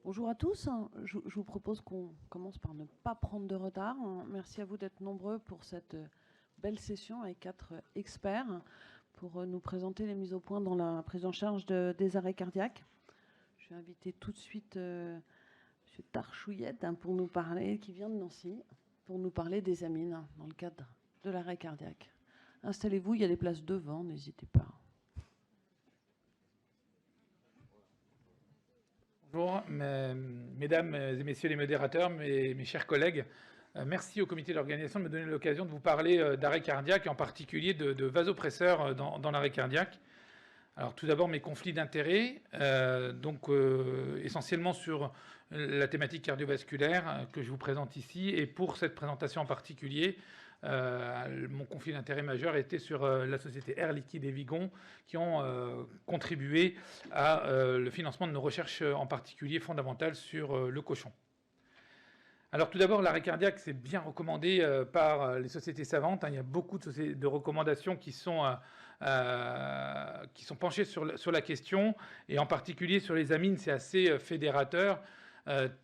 Bonjour à tous. Je vous propose qu'on commence par ne pas prendre de retard. Merci à vous d'être nombreux pour cette belle session avec 4 experts pour nous présenter les mises au point dans la prise en charge des arrêts cardiaques. Je vais inviter tout de suite M. Tarchouillette pour nous parler, qui vient de Nancy, pour nous parler des amines dans le cadre de l'arrêt cardiaque. Installez-vous, il y a des places devant, n'hésitez pas. Bonjour, mesdames et messieurs les modérateurs, mes chers collègues. Merci au comité d'organisation de me donner l'occasion de vous parler d'arrêt cardiaque et en particulier de vasopresseurs dans l'arrêt cardiaque. Alors tout d'abord mes conflits d'intérêts, essentiellement sur la thématique cardiovasculaire que je vous présente ici. Et pour cette présentation en particulier, mon conflit d'intérêt majeur était sur la société Air Liquide et Vigon, qui ont contribué à le financement de nos recherches en particulier fondamentales sur le cochon. Alors tout d'abord, l'arrêt cardiaque, c'est bien recommandé par les sociétés savantes. Il y a beaucoup de recommandations qui sont penchées sur la question, et en particulier sur les amines, c'est assez fédérateur.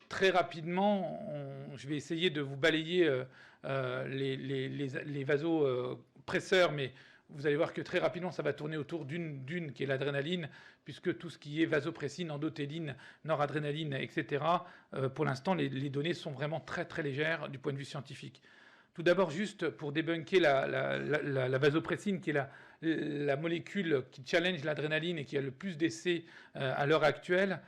Très rapidement, je vais essayer de vous balayer les vasopresseurs, mais vous allez voir que très rapidement, ça va tourner autour d'une qui est l'adrénaline, puisque tout ce qui est vasopressine, endothéline, noradrénaline, etc., pour l'instant, les données sont vraiment très très légères du point de vue scientifique. Tout d'abord, juste pour débunker la vasopressine, qui est la molécule qui challenge l'adrénaline et qui a le plus d'essais à l'heure actuelle.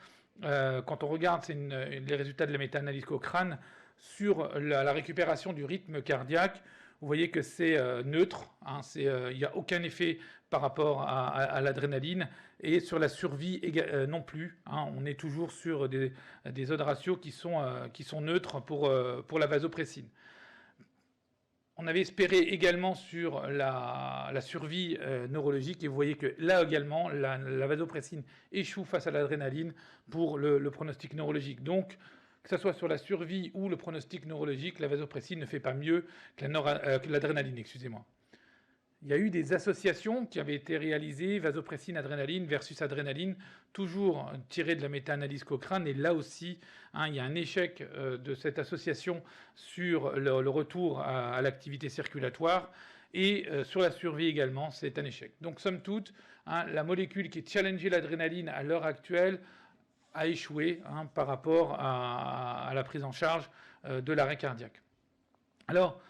Quand on regarde les résultats de la méta-analyse Cochrane sur la récupération du rythme cardiaque, vous voyez que c'est neutre, il n'y a aucun effet par rapport à l'adrénaline, et sur la survie non plus. On est toujours sur des odds ratios qui sont neutres pour la vasopressine. On avait espéré également sur la survie neurologique, et vous voyez que là également, la vasopressine échoue face à l'adrénaline pour le pronostic neurologique. Donc, que ce soit sur la survie ou le pronostic neurologique, la vasopressine ne fait pas mieux que l'adrénaline, excusez-moi. Il y a eu des associations qui avaient été réalisées, vasopressine, adrénaline versus adrénaline, toujours tirées de la méta-analyse Cochrane. Et là aussi, il y a un échec de cette association sur le retour à l'activité circulatoire. Et sur la survie également, c'est un échec. Donc, somme toute, la molécule qui challengeait l'adrénaline à l'heure actuelle a échoué par rapport à la prise en charge de l'arrêt cardiaque. Alors,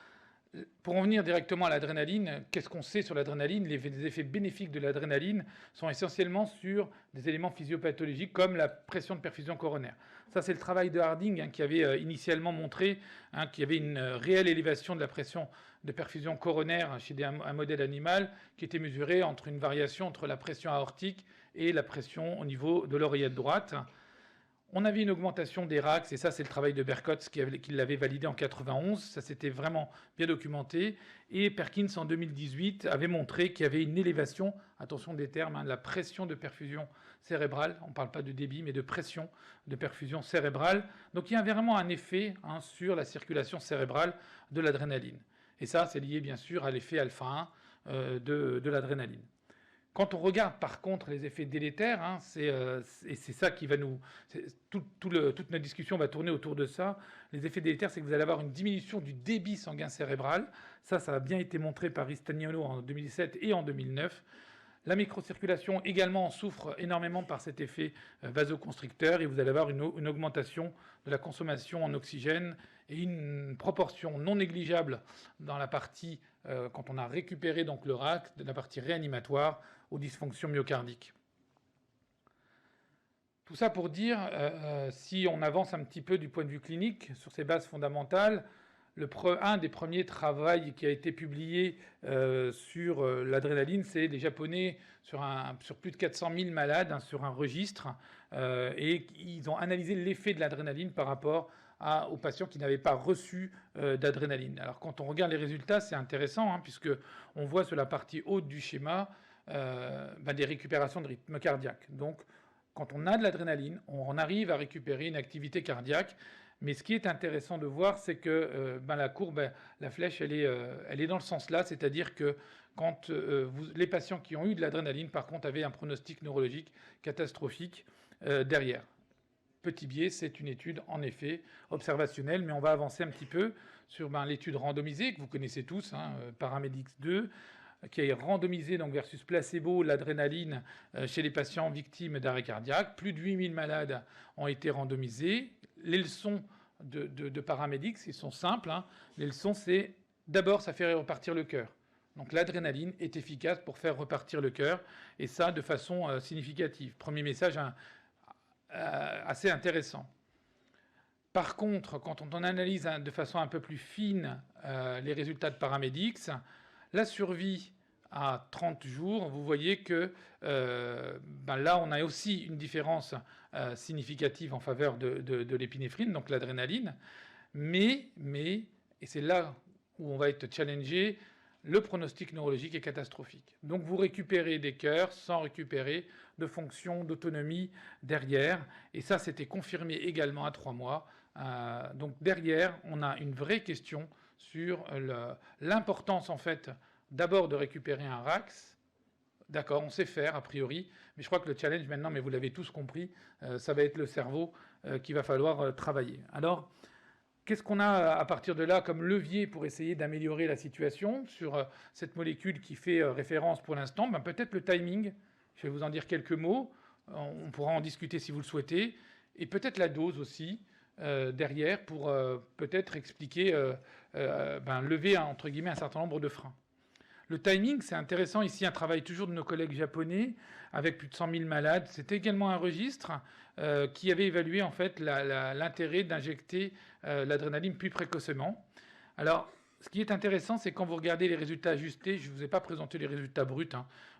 pour en venir directement à l'adrénaline, qu'est-ce qu'on sait sur l'adrénaline? Les effets bénéfiques de l'adrénaline sont essentiellement sur des éléments physiopathologiques comme la pression de perfusion coronaire. Ça, c'est le travail de Harding qui avait initialement montré qu'il y avait une réelle élévation de la pression de perfusion coronaire chez un modèle animal qui était mesuré entre une variation entre la pression aortique et la pression au niveau de l'oreillette droite. On avait une augmentation des RAX, et ça c'est le travail de Berkotz qui l'avait validé en 91, ça c'était vraiment bien documenté, et Perkins en 2018 avait montré qu'il y avait une élévation, attention des termes, de la pression de perfusion cérébrale, on ne parle pas de débit mais de pression de perfusion cérébrale, donc il y a vraiment un effet sur la circulation cérébrale de l'adrénaline. Et ça c'est lié bien sûr à l'effet alpha 1 de l'adrénaline. Quand on regarde par contre les effets délétères, et c'est ça qui va toute notre discussion va tourner autour de ça. Les effets délétères, c'est que vous allez avoir une diminution du débit sanguin cérébral. Ça a bien été montré par Ristagnolo en 2007 et en 2009. La microcirculation également souffre énormément par cet effet vasoconstricteur, et vous allez avoir une augmentation de la consommation en oxygène et une proportion non négligeable dans la partie, quand on a récupéré donc le RAC, de la partie réanimatoire aux dysfonctions myocardiques. Tout ça pour dire, si on avance un petit peu du point de vue clinique sur ces bases fondamentales, un des premiers travaux qui a été publié sur l'adrénaline, c'est des Japonais sur plus de 400 000 malades sur un registre, et ils ont analysé l'effet de l'adrénaline par rapport aux patients qui n'avaient pas reçu d'adrénaline. Alors quand on regarde les résultats, c'est intéressant, puisque on voit sur la partie haute du schéma des récupérations de rythme cardiaque. Donc quand on a de l'adrénaline, on arrive à récupérer une activité cardiaque. Mais ce qui est intéressant de voir, c'est que la courbe, la flèche, elle est dans le sens là, c'est-à-dire que quand les patients qui ont eu de l'adrénaline, par contre, avaient un pronostic neurologique catastrophique derrière. petit biais, c'est une étude en effet observationnelle, mais on va avancer un petit peu sur l'étude randomisée que vous connaissez tous, Paramedix 2, qui a randomisé donc versus placebo l'adrénaline chez les patients victimes d'arrêt cardiaque. Plus de 8000 malades ont été randomisés. Les leçons de Paramedix, ils sont simples. Les leçons, c'est d'abord, ça fait repartir le cœur. Donc l'adrénaline est efficace pour faire repartir le cœur, et ça de façon significative. Premier message assez intéressant. Par contre, quand on analyse de façon un peu plus fine les résultats de Paramedix, la survie à 30 jours, vous voyez que là, on a aussi une différence significative en faveur de l'épinéphrine, donc l'adrénaline. Mais, et c'est là où on va être challengé, le pronostic neurologique est catastrophique. Donc vous récupérez des cœurs sans récupérer de fonction d'autonomie derrière. Et ça, c'était confirmé également à 3 mois. Donc derrière, on a une vraie question sur l'importance en fait d'abord de récupérer un RAX. D'accord, on sait faire a priori, mais je crois que le challenge maintenant, mais vous l'avez tous compris, ça va être le cerveau qu'il va falloir travailler. Alors, qu'est-ce qu'on a à partir de là comme levier pour essayer d'améliorer la situation sur cette molécule qui fait référence pour l'instant? Peut-être le timing, je vais vous en dire quelques mots, on pourra en discuter si vous le souhaitez, et peut-être la dose aussi derrière pour peut-être expliquer, lever entre guillemets un certain nombre de freins. Le timing, c'est intéressant. Ici, un travail toujours de nos collègues japonais avec plus de 100 000 malades. C'est également un registre qui avait évalué en fait l'intérêt d'injecter l'adrénaline plus précocement. Alors, ce qui est intéressant, c'est quand vous regardez les résultats ajustés, je ne vous ai pas présenté les résultats bruts,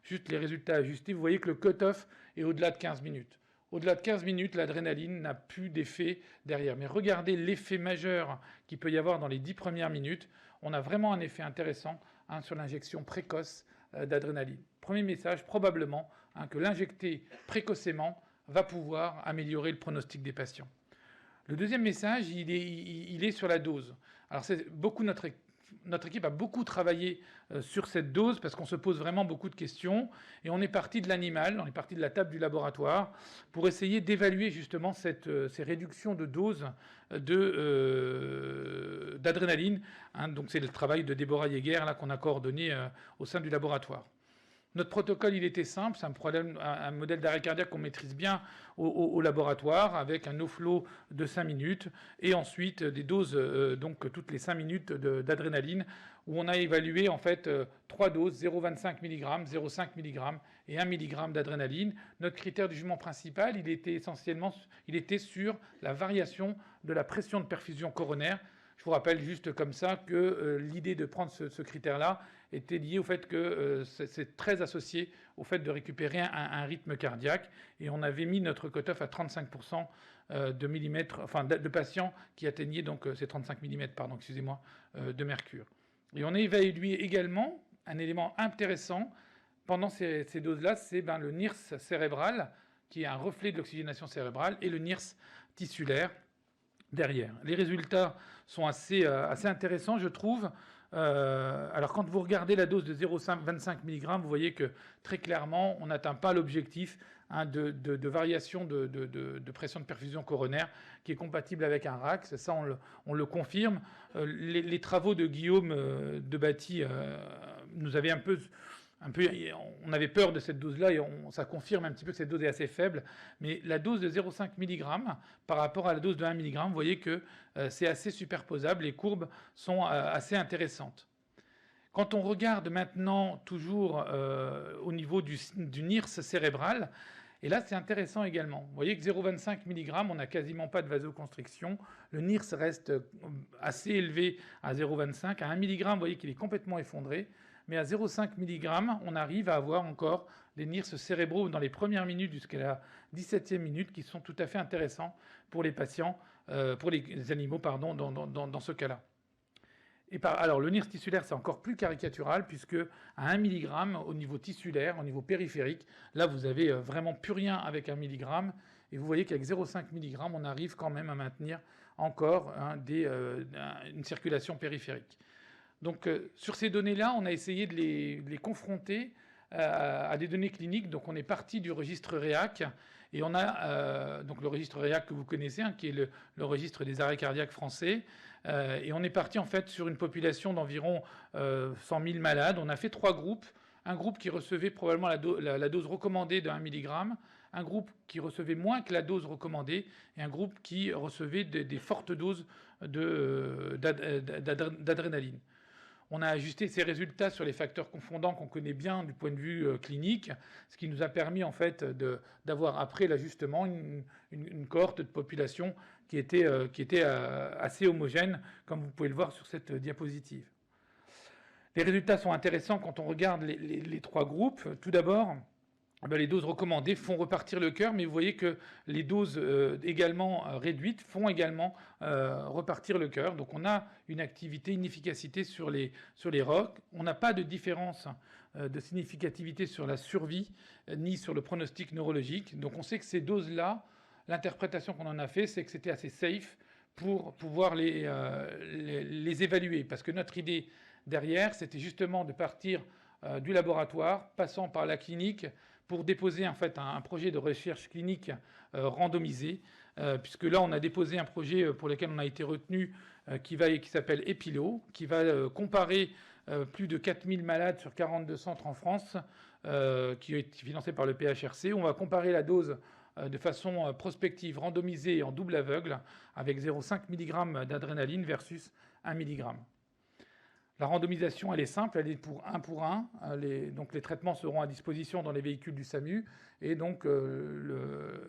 juste les résultats ajustés, vous voyez que le cut-off est au-delà de 15 minutes. Au-delà de 15 minutes, l'adrénaline n'a plus d'effet derrière. Mais regardez l'effet majeur qu'il peut y avoir dans les 10 premières minutes. On a vraiment un effet intéressant sur l'injection précoce d'adrénaline. Premier message, probablement que l'injecter précocement va pouvoir améliorer le pronostic des patients. Le deuxième message, il est sur la dose. Alors, notre équipe a beaucoup travaillé sur cette dose parce qu'on se pose vraiment beaucoup de questions et on est parti de l'animal, on est parti de la table du laboratoire pour essayer d'évaluer justement ces réductions de dose d'adrénaline. Donc c'est le travail de Déborah Yeager là qu'on a coordonné au sein du laboratoire. Notre protocole, il était simple, c'est un modèle d'arrêt cardiaque qu'on maîtrise bien au laboratoire avec un no-flow de 5 minutes et ensuite des doses donc toutes les 5 minutes d'adrénaline où on a évalué en fait 3 doses, 0,25 mg, 0,5 mg et 1 mg d'adrénaline. Notre critère du jugement principal, il était sur la variation de la pression de perfusion coronaire. Je vous rappelle juste comme ça que l'idée de prendre ce critère-là était liée au fait que c'est très associé au fait de récupérer un rythme cardiaque. Et on avait mis notre cutoff à 35% de millimètres, de patients qui atteignaient donc ces 35 mm, de mercure. Et on a évalué également un élément intéressant pendant ces doses-là, c'est le NIRS cérébral, qui est un reflet de l'oxygénation cérébrale, et le NIRS tissulaire derrière. Les résultats sont assez intéressants, je trouve. Alors, quand vous regardez la dose de 0,25 mg, vous voyez que très clairement, on n'atteint pas l'objectif de variation de pression de perfusion coronaire qui est compatible avec un RAX. Ça, on le confirme. Les travaux de Guillaume Debatty nous avaient on avait peur de cette dose-là et ça confirme un petit peu que cette dose est assez faible. Mais la dose de 0,5 mg par rapport à la dose de 1 mg, vous voyez que c'est assez superposable. Les courbes sont assez intéressantes. Quand on regarde maintenant toujours au niveau du NIRS cérébral, et là c'est intéressant également. Vous voyez que 0,25 mg, on n'a quasiment pas de vasoconstriction. Le NIRS reste assez élevé à 0,25. À 1 mg, vous voyez qu'il est complètement effondré. Mais à 0,5 mg, on arrive à avoir encore des NIRS cérébraux dans les premières minutes jusqu'à la 17e minute qui sont tout à fait intéressants pour les patients, pour les animaux, dans ce cas-là. Alors, le NIRS tissulaire, c'est encore plus caricatural puisque à 1 mg, au niveau tissulaire, au niveau périphérique, là, vous avez vraiment plus rien avec 1 mg. Et vous voyez qu'avec 0,5 mg, on arrive quand même à maintenir encore une circulation périphérique. Donc, sur ces données-là, on a essayé de les confronter à des données cliniques. Donc, on est parti du registre REAC Et on a donc le registre REAC que vous connaissez, hein, qui est le registre des arrêts cardiaques français. Et on est parti en fait sur une population d'environ 100 000 malades. On a fait 3 groupes. Un groupe qui recevait probablement la dose recommandée de 1 mg, un groupe qui recevait moins que la dose recommandée et un groupe qui recevait des fortes doses d'adrénaline. On a ajusté ces résultats sur les facteurs confondants qu'on connaît bien du point de vue clinique, ce qui nous a permis en fait d'avoir après l'ajustement une cohorte de population qui était assez homogène, comme vous pouvez le voir sur cette diapositive. Les résultats sont intéressants quand on regarde les 3 groupes. Tout d'abord, les doses recommandées font repartir le cœur, mais vous voyez que les doses également réduites font également repartir le cœur. Donc on a une activité, une efficacité sur les ROC. On n'a pas de différence de significativité sur la survie ni sur le pronostic neurologique. Donc on sait que ces doses-là, l'interprétation qu'on en a fait, c'est que c'était assez safe pour pouvoir les évaluer. Parce que notre idée derrière, c'était justement de partir du laboratoire, passant par la clinique, pour déposer en fait un projet de recherche clinique randomisé, puisque là on a déposé un projet pour lequel on a été retenu qui s'appelle EPILO, qui va comparer plus de 4000 malades sur 42 centres en France, qui est financé par le PHRC. On va comparer la dose de façon prospective, randomisée en double aveugle, avec 0,5 mg d'adrénaline versus 1 mg. La randomisation, elle est simple, elle est pour 1 pour 1. Donc les traitements seront à disposition dans les véhicules du SAMU et donc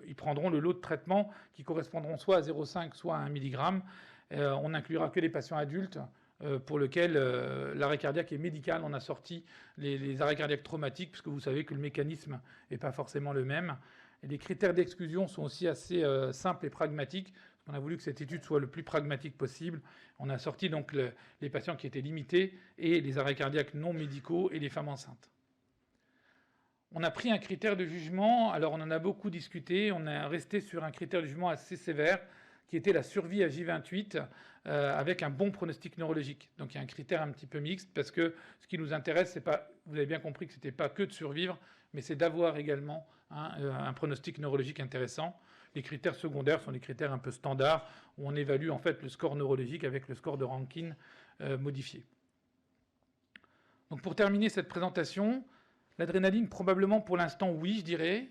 ils prendront le lot de traitements qui correspondront soit à 0,5 soit à 1 mg. On n'inclura que les patients adultes pour lesquels l'arrêt cardiaque est médical. On a sorti les arrêts cardiaques traumatiques puisque vous savez que le mécanisme n'est pas forcément le même. Et les critères d'exclusion sont aussi assez simples et pragmatiques. On a voulu que cette étude soit le plus pragmatique possible. On a sorti donc les patients qui étaient limités et les arrêts cardiaques non médicaux et les femmes enceintes. On a pris un critère de jugement, alors on en a beaucoup discuté, on est resté sur un critère de jugement assez sévère qui était la survie à J28 avec un bon pronostic neurologique. Donc il y a un critère un petit peu mixte parce que ce qui nous intéresse, c'est pas, vous avez bien compris que ce n'était pas que de survivre, mais c'est d'avoir également un pronostic neurologique intéressant. Les critères secondaires sont des critères un peu standards où on évalue en fait le score neurologique avec le score de Rankin modifié. Donc pour terminer cette présentation, l'adrénaline probablement pour l'instant oui, je dirais.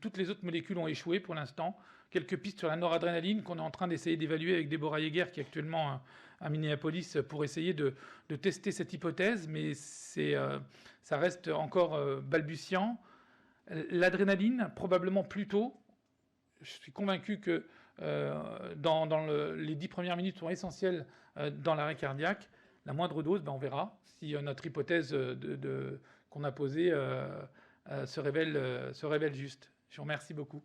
Toutes les autres molécules ont échoué pour l'instant. Quelques pistes sur la noradrénaline qu'on est en train d'essayer d'évaluer avec Deborah Yeager qui est actuellement à Minneapolis pour essayer de tester cette hypothèse, mais ça reste encore balbutiant. L'adrénaline probablement plus tôt. Je suis convaincu que les 10 premières minutes sont essentielles dans l'arrêt cardiaque. La moindre dose, on verra si notre hypothèse qu'on a posée se révèle juste. Je vous remercie beaucoup.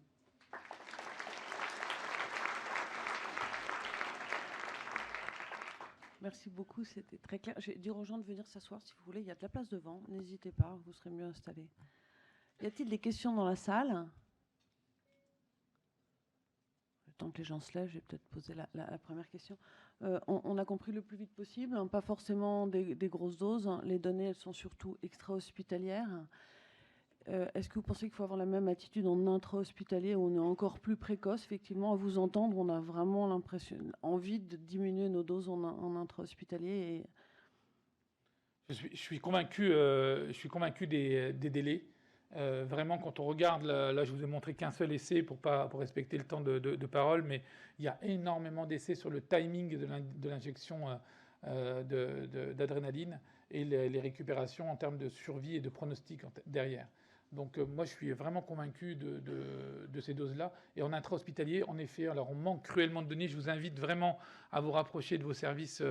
Merci beaucoup, c'était très clair. Je vais dire aux gens de venir s'asseoir si vous voulez. Il y a de la place devant, n'hésitez pas, vous serez mieux installés. Y a-t-il des questions dans la salle ? Le temps que les gens se lèvent, je vais peut-être poser la première question. On a compris le plus vite possible, hein, pas forcément des grosses doses. Hein. Les données, elles sont surtout extra-hospitalières. Est-ce que vous pensez qu'il faut avoir la même attitude en intra-hospitalier où on est encore plus précoce ? Effectivement, à vous entendre, on a vraiment envie de diminuer nos doses en intra-hospitalier. Je suis convaincu des délais. Vraiment, quand on regarde, là je vous ai montré qu'un seul essai pour respecter le temps de parole, mais il y a énormément d'essais sur le timing de l'injection d'adrénaline et les récupérations en termes de survie et de pronostic derrière. Donc moi je suis vraiment convaincu de ces doses-là. Et en intra-hospitalier, en effet, alors on manque cruellement de données. Je vous invite vraiment à vous rapprocher de vos services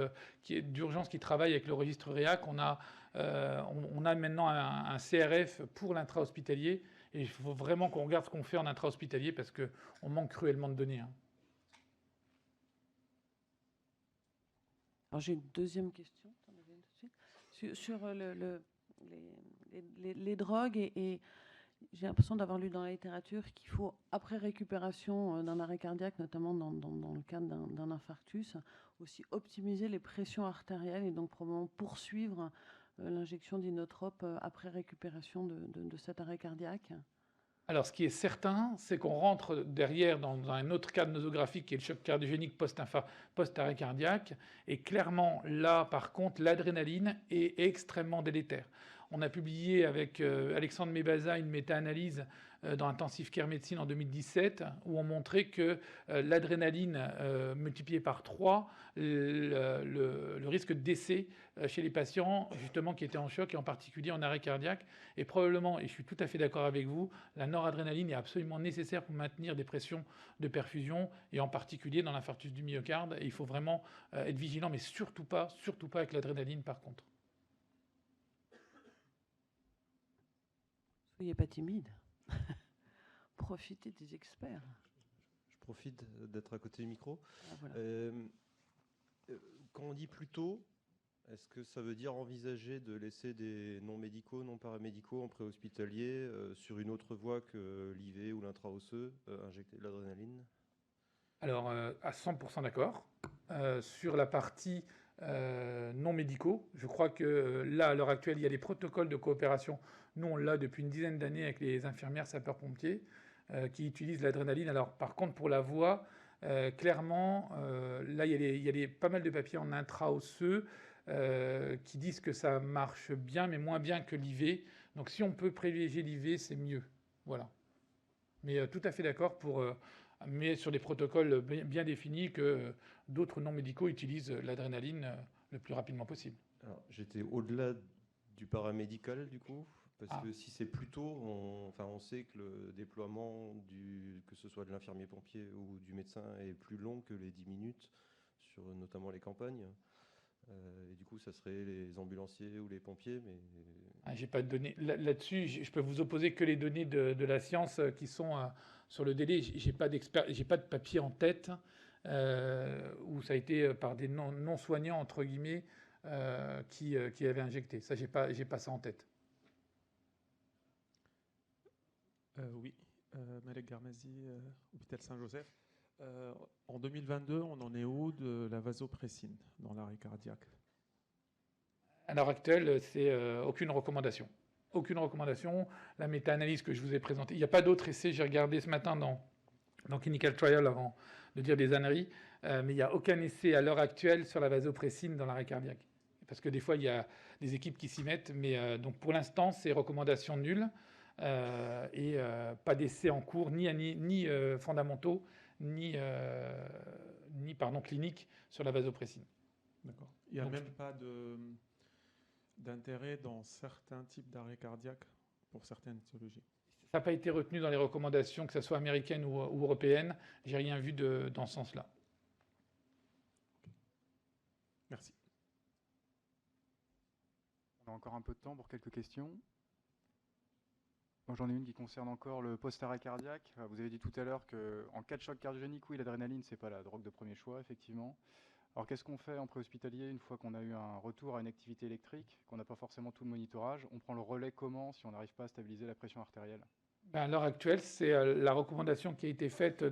d'urgence qui travaillent avec le registre REAC. On a maintenant un CRF pour l'intra-hospitalier. Et il faut vraiment qu'on regarde ce qu'on fait en intra-hospitalier parce qu'on manque cruellement de données. Hein. Alors j'ai une deuxième question. Sur les drogues et j'ai l'impression d'avoir lu dans la littérature qu'il faut, après récupération d'un arrêt cardiaque, notamment dans le cadre d'un infarctus, aussi optimiser les pressions artérielles et donc probablement poursuivre l'injection d'inotropes après récupération de cet arrêt cardiaque. Alors, ce qui est certain, c'est qu'on rentre derrière dans un autre cadre nosographique qui est le choc cardiogénique post-arrêt cardiaque. Et clairement, là, par contre, l'adrénaline est extrêmement délétère. On a publié avec Alexandre Mébaza une méta-analyse dans Intensive Care Médecine en 2017 où on montrait que l'adrénaline multipliée par 3, le risque de décès chez les patients justement qui étaient en choc et en particulier en arrêt cardiaque. Et probablement, et je suis tout à fait d'accord avec vous, la noradrénaline est absolument nécessaire pour maintenir des pressions de perfusion et en particulier dans l'infarctus du myocarde. Et il faut vraiment être vigilant, mais surtout pas avec l'adrénaline par contre. Soyez pas timide. Profitez des experts. Je profite d'être à côté du micro. Ah, voilà. Quand on dit plus tôt, est-ce que ça veut dire envisager de laisser des non-médicaux, non-paramédicaux en préhospitalier sur une autre voie que l'IV ou l'intra-osseux injecter de l'adrénaline? Alors, à 100% d'accord. Sur la partie non médicaux, je crois que là, à l'heure actuelle, il y a des protocoles de coopération. Nous, on l'a depuis une dizaine d'années avec les infirmières sapeurs-pompiers qui utilisent l'adrénaline. Alors, par contre, pour la voix, clairement, là, il y a pas mal de papiers en intra-osseux qui disent que ça marche bien, mais moins bien que l'IV. Donc, si on peut privilégier l'IV, c'est mieux. Voilà. Mais tout à fait d'accord mais sur des protocoles bien définis que d'autres non médicaux utilisent l'adrénaline le plus rapidement possible. Alors, j'étais au-delà du paramédical du coup, parce que si c'est plus tôt, on sait que le déploiement que ce soit de l'infirmier pompier ou du médecin est plus long que les 10 minutes sur notamment les campagnes. Et du coup, ça serait les ambulanciers ou les pompiers, mais... J'ai pas de données là-dessus. Je peux vous opposer que les données de la science qui sont sur le délai. J'ai pas de papier en tête où ça a été par des non-soignants entre guillemets qui avaient injecté. Ça, j'ai pas ça en tête. Oui, Malek Garmazi, hôpital Saint-Joseph. En 2022, on en est où de la vasopressine dans l'arrêt cardiaque? À l'heure actuelle, c'est aucune recommandation. Aucune recommandation. La méta-analyse que je vous ai présentée, il n'y a pas d'autres essais. J'ai regardé ce matin dans Clinical Trial avant de dire des âneries, mais il n'y a aucun essai à l'heure actuelle sur la vasopressine dans l'arrêt cardiaque. Parce que des fois, il y a des équipes qui s'y mettent, mais donc pour l'instant, c'est recommandation nulle et pas d'essais en cours, ni fondamentaux, ni cliniques sur la vasopressine. D'accord. Il n'y a même pas d'intérêt dans certains types d'arrêt cardiaque pour certaines étiologies? Ça n'a pas été retenu dans les recommandations, que ce soit américaines ou européennes. J'ai rien vu dans ce sens-là. Merci. On a encore un peu de temps pour quelques questions. Moi, j'en ai une qui concerne encore le post-arrêt cardiaque. Vous avez dit tout à l'heure qu'en cas de choc cardiogénique, oui, l'adrénaline, ce n'est pas la drogue de premier choix, effectivement. Alors, qu'est-ce qu'on fait en préhospitalier une fois qu'on a eu un retour à une activité électrique, qu'on n'a pas forcément tout le monitorage? On prend le relais comment si on n'arrive pas à stabiliser la pression artérielle? À l'heure actuelle, c'est la recommandation qui a été faite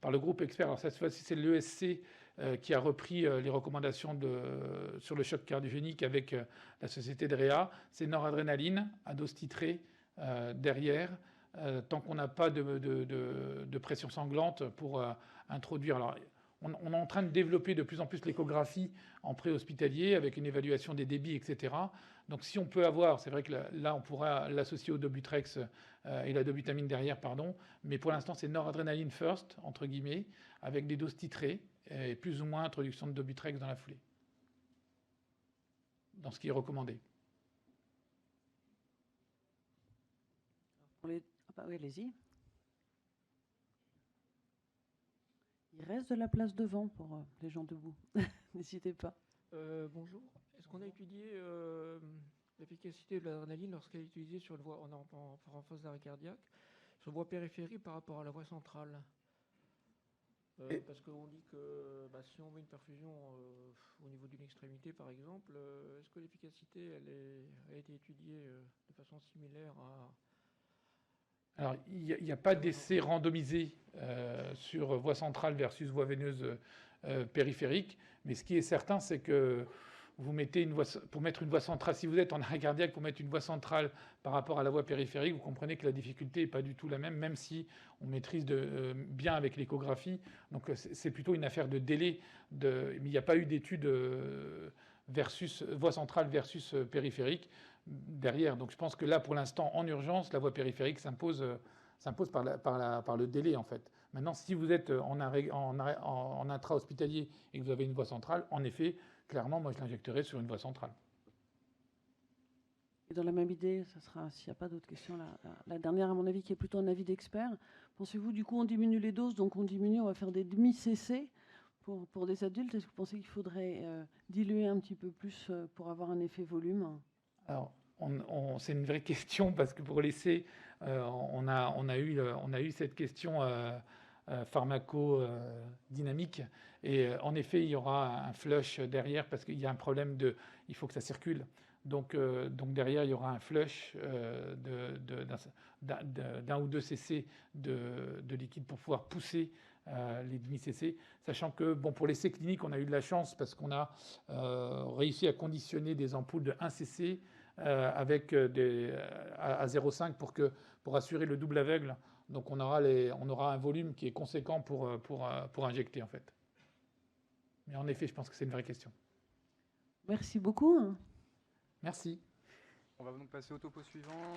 par le groupe expert. Alors, cette fois-ci, c'est l'ESC qui a repris les recommandations sur le choc cardiogénique avec la société DREA. C'est noradrénaline à dose titrée derrière, tant qu'on n'a pas de pression sanglante pour introduire. Alors, on est en train de développer de plus en plus l'échographie en préhospitalier avec une évaluation des débits, etc. Donc si on peut avoir, c'est vrai que là on pourra l'associer au Dobutrex et la dobutamine derrière, pardon, mais pour l'instant c'est noradrénaline first, entre guillemets, avec des doses titrées et plus ou moins introduction de Dobutrex dans la foulée, dans ce qui est recommandé. Oui, allez-y. Il reste de la place devant pour les gens debout. N'hésitez pas. Bonjour. Est-ce qu'on a étudié l'efficacité de l'adrénaline lorsqu'elle est utilisée sur une voie en phase d'arrêt cardiaque, sur une voie périphérique par rapport à la voie centrale? Parce qu'on dit que si on met une perfusion au niveau d'une extrémité, par exemple, est-ce que l'efficacité a été étudiée de façon similaire à... Alors, il n'y a pas d'essai randomisé sur voie centrale versus voie veineuse périphérique, mais ce qui est certain, c'est que vous mettez pour mettre une voie centrale, si vous êtes en arrêt cardiaque, pour mettre une voie centrale par rapport à la voie périphérique, vous comprenez que la difficulté n'est pas du tout la même si on maîtrise bien avec l'échographie. Donc c'est plutôt une affaire de délai. Mais il n'y a pas eu d'étude voie centrale versus périphérique derrière. Donc je pense que là, pour l'instant, en urgence, la voie périphérique s'impose par le délai, en fait. Maintenant, si vous êtes en intra-hospitalier et que vous avez une voie centrale, en effet, clairement, moi, je l'injecterai sur une voie centrale. Et dans la même idée, ça sera, s'il n'y a pas d'autres questions, la dernière, à mon avis, qui est plutôt un avis d'expert. Pensez-vous, du coup, on diminue les doses, donc on va faire des demi-CC pour des adultes. Est-ce que vous pensez qu'il faudrait diluer un petit peu plus pour avoir un effet volume? Alors, c'est une vraie question, parce que pour l'essai, on a eu cette question pharmacodynamique. Et en effet, il y aura un flush derrière, parce qu'il y a un problème il faut que ça circule. Donc derrière, il y aura un flush d'un ou deux cc de liquide pour pouvoir pousser les demi-cc, sachant que pour l'essai clinique, on a eu de la chance parce qu'on a réussi à conditionner des ampoules de 1 cc avec à 0,5 pour assurer le double aveugle. Donc on aura un volume qui est conséquent pour injecter, en fait. Mais en effet, je pense que c'est une vraie question. Merci beaucoup. Merci. On va donc passer au topo suivant.